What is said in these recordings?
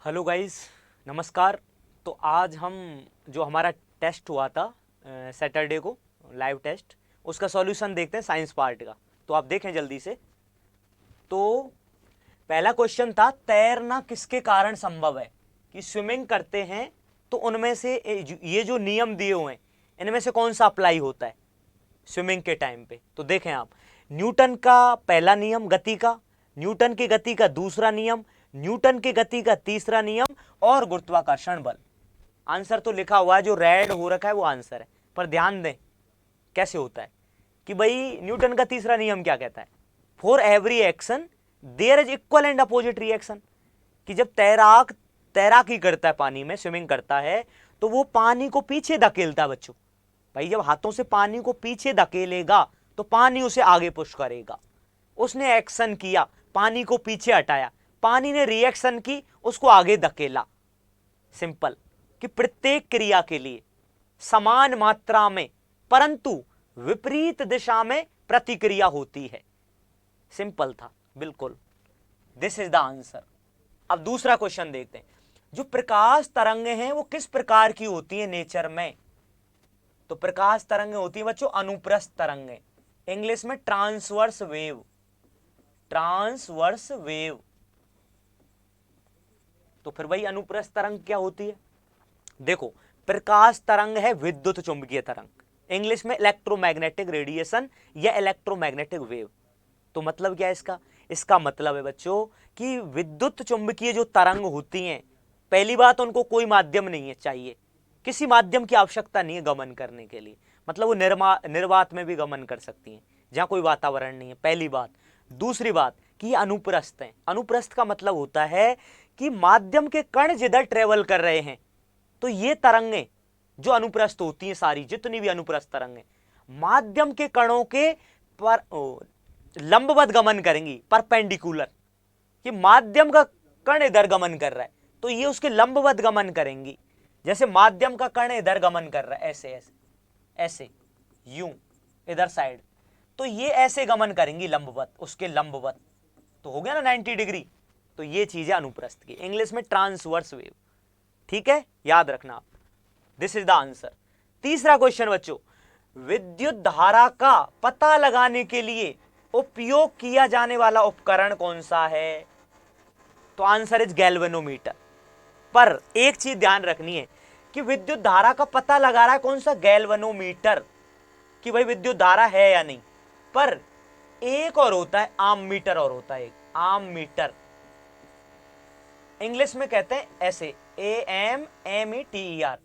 Hello guys, नमस्कार। तो आज हम जो हमारा टेस्ट हुआ था सैटरडे को, लाइव टेस्ट, उसका सॉल्यूशन देखते हैं साइंस पार्ट का। तो आप देखें जल्दी से। तो पहला क्वेश्चन था, तैरना किसके कारण संभव है? कि स्विमिंग करते हैं तो उनमें से ये जो नियम दिए हुए हैं इनमें से कौन सा अप्लाई होता है स्विमिंग के टाइम पे? तो देखें आप, न्यूटन का पहला नियम गति का, न्यूटन की गति का दूसरा नियम, न्यूटन की गति का तीसरा नियम और गुरुत्वाकर्षण बल। आंसर तो लिखा हुआ है, जो रेड हो रखा है वो आंसर है, पर ध्यान दें कैसे होता है कि भाई न्यूटन का तीसरा नियम क्या कहता है, for every action there is equal and opposite reaction. कि जब तैराकी करता है, पानी में स्विमिंग करता है, तो वो पानी को पीछे धकेलता है बच्चों। भाई जब हाथों से पानी को पीछे धकेलेगा तो पानी उसे आगे पुश करेगा। उसने एक्शन किया, पानी को पीछे हटाया, पानी ने रिएक्शन की, उसको आगे धकेला। सिंपल। कि प्रत्येक क्रिया के लिए समान मात्रा में परंतु विपरीत दिशा में प्रतिक्रिया होती है। सिंपल था बिल्कुल। This is the answer. अब दूसरा क्वेश्चन देखते हैं। जो प्रकाश तरंगें हैं वो किस प्रकार की होती है नेचर में? तो प्रकाश तरंगें होती है बच्चों अनुप्रस्थ तरंगें, इंग्लिश में ट्रांसवर्स वेव। Transverse wave. तो फिर भाई अनुप्रस्थ तरंग क्या होती है? देखो, प्रकाश तरंग है विद्युत चुंबकीय तरंग, इंग्लिश में इलेक्ट्रोमैग्नेटिक रेडिएशन या इलेक्ट्रोमैग्नेटिक वेव। तो मतलब क्या है इसका? इसका मतलब है बच्चों कि विद्युत चुंबकीय जो तरंग होती हैं, पहली बात उनको कोई माध्यम नहीं है चाहिए, किसी माध्यम की आवश्यकता नहीं है गमन करने के लिए। मतलब वो निर्वात में भी गमन कर सकती हैं जहां कोई वातावरण नहीं है, पहली बात। दूसरी बात कि ये अनुप्रस्थ हैं। अनुप्रस्थ का मतलब होता है कि माध्यम के कण जिधर ट्रेवल कर रहे हैं, तो ये तरंगें जो अनुप्रस्थ होती हैं, सारी जितनी भी अनुप्रस्थ तरंगें माध्यम के कणों के पर लंबवत गमन करेंगी, परपेंडिकुलर। कि माध्यम का कण इधर गमन कर रहा है तो ये उसके लंबवत गमन करेंगी। जैसे माध्यम का कण इधर गमन कर रहा है, ऐसे ऐसे ऐसे, यूं इधर साइड, तो ये ऐसे गमन करेंगी लंबवत, उसके लंबवत। तो हो गया ना 90 डिग्री। तो ये चीज है अनुप्रस्थ की, इंग्लिश में ट्रांसवर्स वेव। ठीक है, याद रखना आप। This is the answer. तीसरा क्वेश्चन बच्चों, विद्युत धारा का पता लगाने के लिए उपयोग किया जाने वाला उपकरण कौन सा है? तो आंसर इज गैल्वेनोमीटर। पर एक चीज ध्यान रखनी है कि विद्युत धारा का पता लगा रहा है कौन सा? गैल्वेनोमीटर। कि भाई विद्युत धारा है या नहीं। पर एक और होता है आम मीटर, और होता है एक आम मीटर, इंग्लिश में कहते हैं ऐसे AMMETER।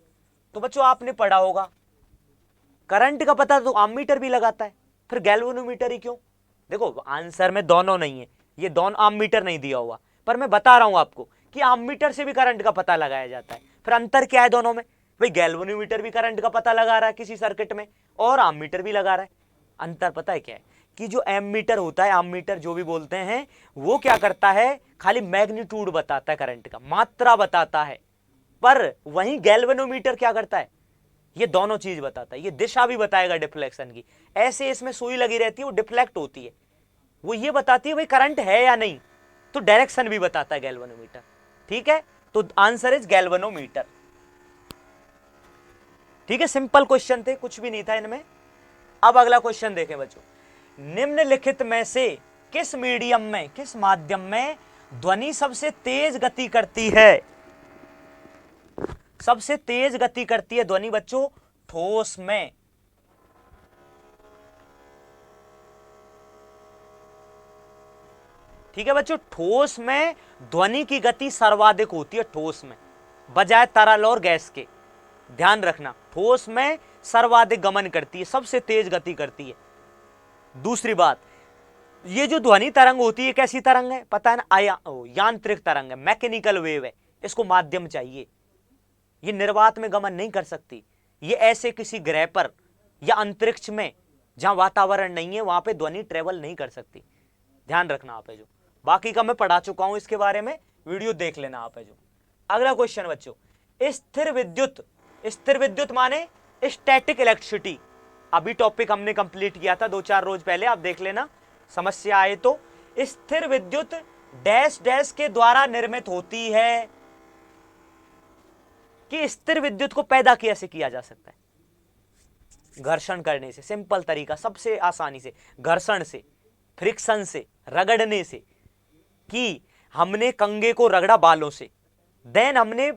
तो बच्चों आपने पढ़ा होगा, करंट का पता तो आममीटर भी लगाता है, फिर गैल्वेनोमीटर ही क्यों? देखो आंसर में दोनों नहीं है, ये दोनों आममीटर नहीं दिया हुआ, पर मैं बता रहा हूं आपको कि आममीटर से भी करंट का पता लगाया जाता है। फिर अंतर क्या है दोनों में? भाई गैल्वेनोमीटर भी करंट का पता लगा रहा है किसी सर्किट में, और आममीटर भी लगा रहा है। अंतर पता है क्या है? कि जो एमीटर होता है, आममीटर जो भी बोलते हैं, वो क्या करता है? खाली मैग्नीट्यूड बताता है करंट का, मात्रा बताता है। पर वहीं गैल्वेनोमीटर क्या करता है? ये दोनों चीज बताता है, ये दिशा भी बताएगा डिफ्लेक्शन की। ऐसे इसमें सुई लगी रहती है, वो डिफ्लेक्ट होती है, वो ये बताती है भाई करंट है या नहीं। तो डायरेक्शन भी बताता है गैल्वेनोमीटर। ठीक है, तो आंसर इज गैल्वेनोमीटर। ठीक है, सिंपल क्वेश्चन थे, कुछ भी नहीं था इनमें। अब अगला क्वेश्चन देखें बच्चों, निम्नलिखित में से किस मीडियम में, किस माध्यम में ध्वनि सबसे तेज गति करती है? सबसे तेज गति करती है ध्वनि बच्चों ठोस में। ठीक है बच्चों, ठोस में ध्वनि की गति सर्वाधिक होती है, ठोस में, बजाय तरल और गैस के। ध्यान रखना, ठोस में सर्वाधिक गमन करती है, सबसे तेज गति करती है। दूसरी बात, ये जो ध्वनि तरंग होती है कैसी तरंग है पता है ना? यांत्रिक तरंग है, मैकेनिकल वेव है। इसको माध्यम चाहिए, ये निर्वात में गमन नहीं कर सकती। ये ऐसे किसी ग्रह पर या अंतरिक्ष में जहां वातावरण नहीं है वहां पे ध्वनि ट्रेवल नहीं कर सकती। ध्यान रखना आप है जो, बाकी का मैं पढ़ा चुका हूं इसके बारे में, वीडियो देख लेना आप है जो। अगला क्वेश्चन बच्चों, स्थिर विद्युत। स्थिर विद्युत माने स्टैटिक इलेक्ट्रिसिटी। अभी टॉपिक हमने कंप्लीट किया था 2-4 रोज पहले, आप देख लेना, समस्या आए तो। स्थिर विद्युत डैश डैश के द्वारा निर्मित होती है। कि स्थिर विद्युत को पैदा कैसे किया जा सकता है? घर्षण करने से, सिंपल तरीका, सबसे आसानी से, घर्षण से, फ्रिक्शन से, रगड़ने से। कि हमने कंगे को रगड़ा बालों से, देन हमने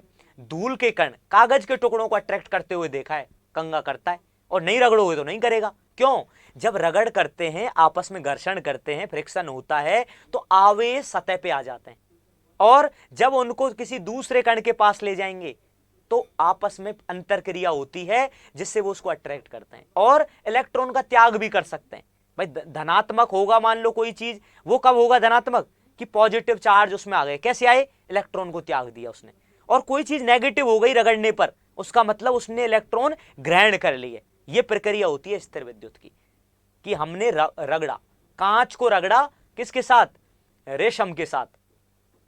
धूल के कण, कागज के टुकड़ों को अट्रैक्ट करते हुए देखा है, कंगा करता है, और नहीं रगड़ोगे तो नहीं करेगा। क्यों? जब रगड़ करते हैं, आपस में घर्षण करते हैं, फ्रिक्शन होता है, तो आवेश सतह पे आ जाते हैं, और जब उनको किसी दूसरे कण के पास ले जाएंगे तो आपस में अंतरक्रिया होती है, जिससे वो उसको अट्रैक्ट करते हैं और इलेक्ट्रॉन का त्याग भी कर सकते हैं। भाई धनात्मक होगा मान लो कोई चीज, वो कब होगा धनात्मक? कि पॉजिटिव चार्ज उसमें आ गए। कैसे आए? इलेक्ट्रॉन को त्याग दिया उसने। और कोई चीज नेगेटिव हो गई रगड़ने पर, उसका मतलब उसने इलेक्ट्रॉन ग्रहण कर लिए। ये प्रक्रिया होती है स्थिर विद्युत की। कि हमने रगड़ा, कांच को रगड़ा, किसके साथ? रेशम के साथ,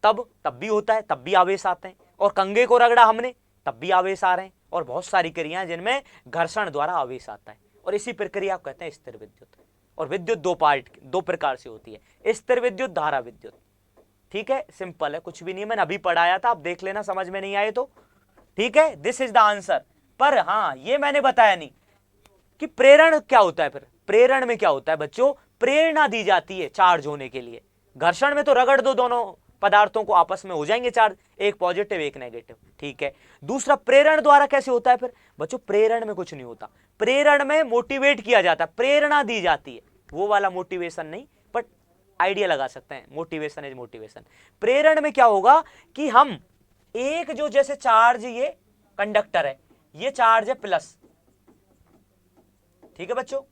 तब भी होता है, तब भी आवेश आते हैं। और कंगे को रगड़ा हमने, तब भी आवेश आ रहे हैं। और बहुत सारी क्रियाएं जिनमें घर्षण द्वारा आवेश आता है, और इसी प्रक्रिया को कहते हैं स्थिर विद्युत। और विद्युत दो प्रकार से होती है, स्थिर विद्युत, धारा विद्युत। ठीक है, सिंपल है, कुछ भी नहीं, मैंने अभी पढ़ाया था, आप देख लेना, समझ में नहीं आए तो। ठीक है, दिस इज द आंसर। पर हाँ, ये मैंने बताया नहीं कि प्रेरण क्या होता है। फिर प्रेरण में क्या होता है बच्चों? प्रेरणा दी जाती है चार्ज होने के लिए। घर्षण में तो रगड़ दो दोनों पदार्थों को, आपस में हो जाएंगे चार्ज, एक पॉजिटिव एक नेगेटिव। ठीक है, दूसरा प्रेरण द्वारा कैसे होता है फिर बच्चों? प्रेरण में कुछ नहीं होता, प्रेरण में मोटिवेट किया जाता है, प्रेरणा दी जाती है, वो वाला मोटिवेशन नहीं, बट आइडिया लगा सकते हैं, मोटिवेशन इज मोटिवेशन। प्रेरण में क्या होगा कि हम एक जो जैसे चार्ज, ये कंडक्टर है, ये चार्ज है प्लस, ठीक है बच्चों,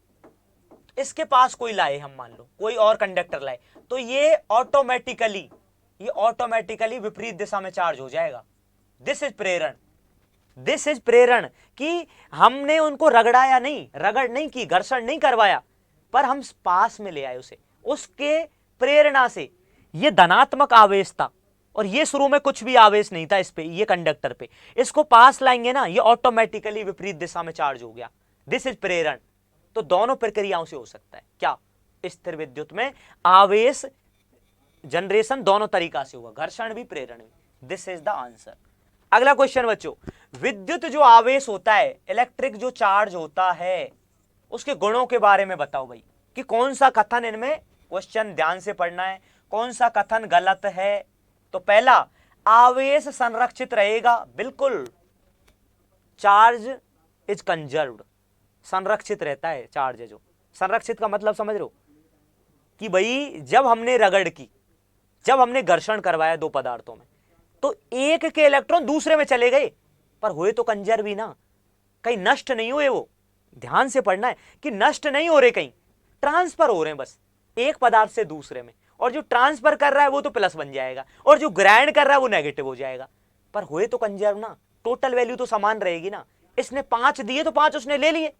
इसके पास कोई लाए, हम मान लो कोई और कंडक्टर लाए, तो ये ऑटोमेटिकली विपरीत दिशा में चार्ज हो जाएगा। दिस इज प्रेरण। दिस इज प्रेरण कि हमने उनको रगड़ाया नहीं, रगड़ नहीं की, घर्षण नहीं करवाया, पर हम पास में ले आए उसे, उसके प्रेरणा से। ये धनात्मक आवेश था, और ये शुरू में कुछ भी आवेश नहीं था इस पे, ये कंडक्टर पे, इसको पास लाएंगे ना, ये ऑटोमेटिकली विपरीत दिशा में चार्ज हो गया। दिस इज प्रेरण। तो दोनों प्रक्रियाओं से हो सकता है क्या? स्थिर विद्युत में आवेश जनरेशन दोनों तरीका से होगा, घर्षण भी, प्रेरण भी। This is the answer. अगला क्वेश्चन बच्चों, विद्युत जो आवेश होता है, इलेक्ट्रिक जो चार्ज होता है, उसके गुणों के बारे में बताओ भाई, कि कौन सा कथन इनमें, क्वेश्चन ध्यान से पढ़ना है, कौन सा कथन गलत है। तो पहला, आवेश संरक्षित रहेगा, बिल्कुल, चार्ज इज कंजर्व्ड, संरक्षित रहता है चार्ज है जो। संरक्षित का मतलब समझ रहे हो? कि भाई जब हमने रगड़ की, जब हमने घर्षण करवाया दो पदार्थों में, तो एक के इलेक्ट्रॉन दूसरे में चले गए, पर हुए तो कंजर्व ही ना, कहीं नष्ट नहीं हुए। वो ध्यान से पढ़ना है कि नष्ट नहीं हो रहे, कहीं ट्रांसफर हो रहे हैं बस, एक पदार्थ से दूसरे में। और जो ट्रांसफर कर रहा है वो तो प्लस बन जाएगा, और जो ग्रहण कर रहा है वो नेगेटिव हो जाएगा, पर हुए तो कंजर्व ना, टोटल वैल्यू तो समान रहेगी ना। इसने 5 दिए तो 5 उसने ले लिए,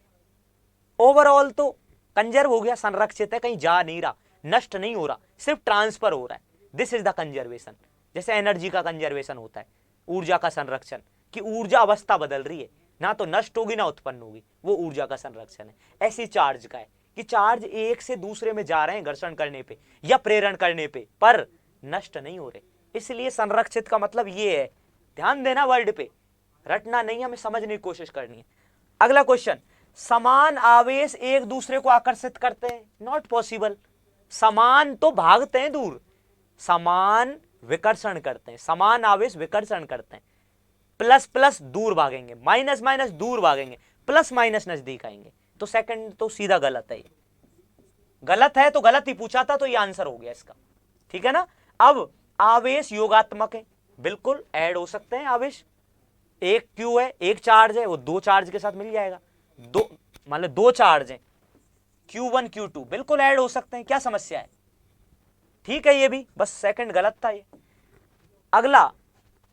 ओवरऑल तो कंजर्व हो गया, संरक्षित है, कहीं जा नहीं रहा, नष्ट नहीं हो रहा, सिर्फ ट्रांसफर हो रहा है। This is the conservation. जैसे एनर्जी का कंजर्वेशन होता है, ऊर्जा का संरक्षण, कि ऊर्जा अवस्था बदल रही है, ना तो नष्ट होगी ना उत्पन्न होगी, वो ऊर्जा का संरक्षण है। ऐसी चार्ज का है कि चार्ज एक से दूसरे में जा रहे हैं घर्षण करने पे या प्रेरण करने पे, पर नष्ट नहीं हो रहे, इसलिए संरक्षित का मतलब ये है। ध्यान देना वर्ड पे, रटना नहीं, हमें समझने की कोशिश करनी है। अगला क्वेश्चन, समान आवेश एक दूसरे को आकर्षित करते हैं? Not possible. समान तो भागते हैं दूर, समान विकर्षण करते हैं, समान आवेश विकर्षण करते हैं। प्लस प्लस दूर भागेंगे, माइनस माइनस दूर भागेंगे, प्लस माइनस नजदीक आएंगे। तो सेकंड तो सीधा गलत है, गलत है तो गलत ही पूछा था, तो ये आंसर हो गया इसका, ठीक है ना। अब आवेश योगात्मक है, बिल्कुल ऐड हो सकते हैं आवेश। एक क्यू है, एक चार्ज है, वो दो चार्ज के साथ मिल जाएगा, दो मान लो दो चार्ज हैं, Q1 Q2, बिल्कुल ऐड हो सकते हैं, क्या समस्या है? ठीक है, ये भी बस सेकंड गलत था ये। अगला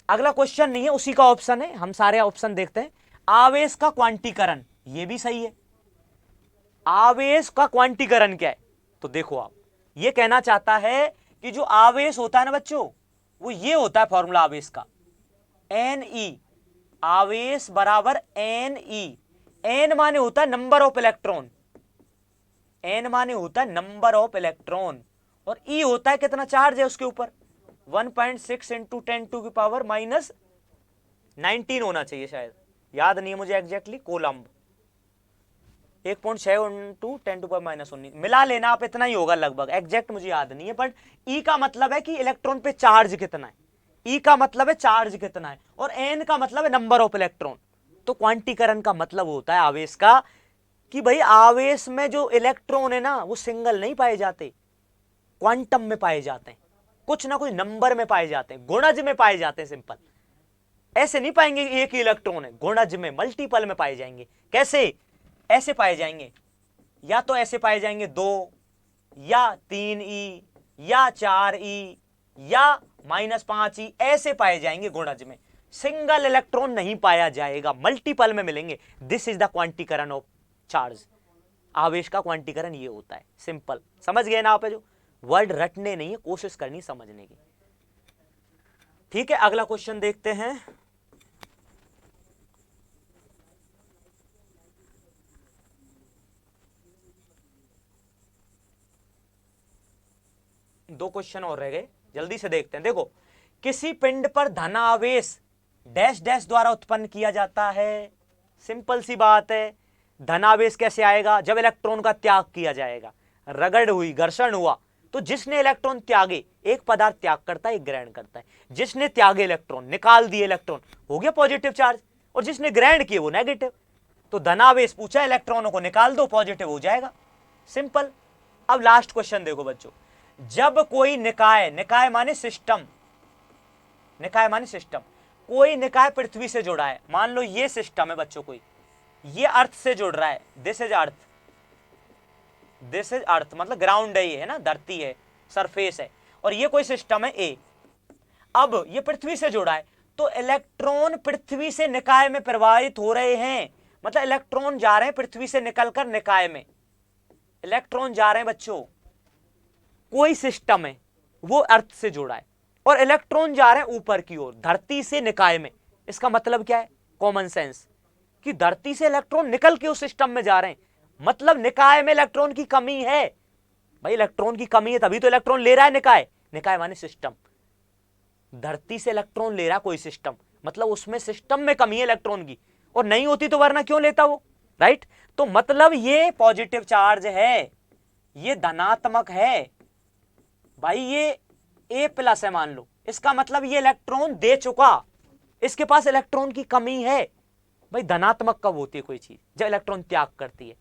क्वेश्चन नहीं है, उसी का ऑप्शन है, हम सारे ऑप्शन देखते हैं। आवेश का क्वांटीकरण, ये भी सही है। आवेश का क्वांटीकरण क्या है? तो देखो आप, ये कहना चाहता है कि जो आवेश होता है ना बच्चों, वो ये होता है फॉर्मूला आवेश का, Ne, आवेश बराबर Ne। एन माने होता है नंबर ऑफ इलेक्ट्रॉन, एन माने होता है नंबर ऑफ इलेक्ट्रॉन, और ई होता है कितना चार्ज है उसके ऊपर, 1.6 × 10⁻⁻⁻⁴ 19 होना चाहिए शायद, याद नहीं है मुझे एग्जैक्टली। कोलम्ब 1.6 इंटू 10⁻⁻19 मिला लेना आप, इतना ही होगा लगभग, एग्जैक्ट मुझे याद नहीं है। बट ई का मतलब है कि इलेक्ट्रॉन पे चार्ज कितना है, ई का मतलब है चार्ज कितना है, और एन का मतलब है नंबर ऑफ इलेक्ट्रॉन। तो क्वांटीकरण का मतलब होता है आवेश का कि भाई आवेश में जो इलेक्ट्रॉन है ना वो सिंगल नहीं पाए जाते, क्वांटम में पाए जाते हैं, कुछ ना कुछ नंबर में पाए जाते हैं, गुणज में पाए जाते हैं। सिंपल ऐसे नहीं पाएंगे एक ही इलेक्ट्रॉन है, गुणज में मल्टीपल में पाए जाएंगे। कैसे? ऐसे पाए जाएंगे, या तो ऐसे पाए जाएंगे 2 या 3e या 4e या -5e, ऐसे पाए जाएंगे गुणज में। सिंगल इलेक्ट्रॉन नहीं पाया जाएगा, मल्टीपल में मिलेंगे। दिस इज द क्वांटीकरण ऑफ चार्ज। आवेश का क्वांटीकरण ये होता है। सिंपल समझ गए ना आप? जो वर्ड रटने नहीं है, कोशिश करनी समझने की। ठीक है, अगला क्वेश्चन देखते हैं। दो क्वेश्चन और रह गए, जल्दी से देखते हैं। देखो, किसी पिंड पर धनावेश डैश डैश द्वारा उत्पन्न किया जाता है। सिंपल सी बात है, धनावेश कैसे आएगा? जब इलेक्ट्रॉन का त्याग किया जाएगा, रगड़ हुई, घर्षण हुआ, तो जिसने इलेक्ट्रॉन त्यागे, एक पदार्थ त्याग करता है, एक ग्रहण करता है। जिसने त्यागे इलेक्ट्रॉन, निकाल दिए इलेक्ट्रॉन, हो गया पॉजिटिव चार्ज, और जिसने ग्रहण किए वो नेगेटिव। तो धनावेश पूछा, इलेक्ट्रॉनों को निकाल दो, पॉजिटिव हो जाएगा। सिंपल। अब लास्ट क्वेश्चन देखो बच्चों, जब कोई निकाय, निकाय माने सिस्टम, निकाय माने सिस्टम, कोई निकाय पृथ्वी से जुड़ा है, मान लो ये सिस्टम है बच्चों, कोई ये अर्थ से जुड़ रहा है, this is earth, this is earth मतलब ग्राउंड है, ये है ना, धरती है, सरफेस है, और ये कोई सिस्टम है ए। अब ये पृथ्वी से जुड़ा है, तो इलेक्ट्रॉन पृथ्वी से निकाय में प्रवाहित हो रहे हैं, मतलब इलेक्ट्रॉन जा रहे हैं पृथ्वी से निकलकर निकाय में, इलेक्ट्रॉन जा रहे हैं बच्चों। कोई सिस्टम है वो अर्थ से जुड़ा है, और इलेक्ट्रॉन जा रहे हैं ऊपर की ओर, धरती से निकाय में। इसका मतलब क्या है? कॉमन सेंस, कि धरती से इलेक्ट्रॉन निकल के उस सिस्टम में जा रहे हैं, मतलब निकाय में इलेक्ट्रॉन की कमी है। भाई इलेक्ट्रॉन की कमी है तभी तो इलेक्ट्रॉन ले रहा है निकाय, निकाय माने सिस्टम। धरती से इलेक्ट्रॉन ले रहा कोई सिस्टम, मतलब उसमें सिस्टम में कमी है इलेक्ट्रॉन की, और नहीं होती तो वरना क्यों लेता वो, राइट? तो मतलब ये पॉजिटिव चार्ज है, ये धनात्मक है भाई, ये A+ है मान लो, इसका मतलब ये इलेक्ट्रॉन दे चुका, इसके पास इलेक्ट्रॉन की कमी है। भाई धनात्मक कब होती है कोई चीज? जब इलेक्ट्रॉन त्याग करती है।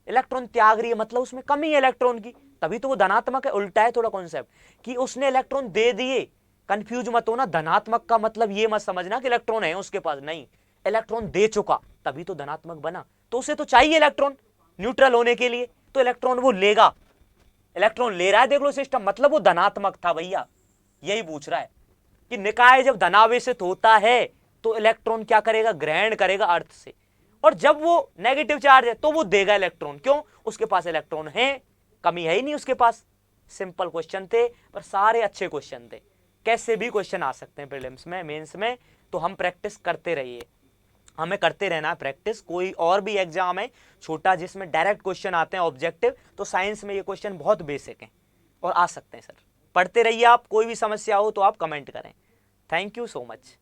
इलेक्ट्रॉन त्याग रही है मतलब उसमें कमी है इलेक्ट्रॉन की, तभी तो वो धनात्मक है। उल्टा है थोड़ा कॉन्सेप्ट, कि उसने इलेक्ट्रॉन दे दिए। कंफ्यूज मत होना, धनात्मक का मतलब ये मत समझना कि इलेक्ट्रॉन है उसके पास, नहीं, इलेक्ट्रॉन दे चुका तभी तो धनात्मक बना। तो उसे तो चाहिए इलेक्ट्रॉन न्यूट्रल होने के लिए, तो इलेक्ट्रॉन वो लेगा, इलेक्ट्रॉन ले रहा है, देख लो सिस्टम, मतलब वो धनात्मक था भैया। यही पूछ रहा है कि निकाय जब धनावेशित होता है तो इलेक्ट्रॉन क्या करेगा? ग्रहण करेगा अर्थ से, और जब वो नेगेटिव चार्ज है तो वो देगा इलेक्ट्रॉन। क्यों? उसके पास इलेक्ट्रॉन है, कमी है ही नहीं उसके पास। सिंपल क्वेश्चन थे, पर सारे अच्छे क्वेश्चन थे, कैसे भी क्वेश्चन आ सकते हैं प्रीलिम्स में, मेंस में। तो हम प्रैक्टिस करते रहिए, हमें करते रहना है प्रैक्टिस। कोई और भी एग्जाम है छोटा जिसमें डायरेक्ट क्वेश्चन आते हैं ऑब्जेक्टिव, तो साइंस में ये क्वेश्चन बहुत बेसिक हैं और आ सकते हैं सर। पढ़ते रहिए आप, कोई भी समस्या हो तो आप कमेंट करें। Thank you so much.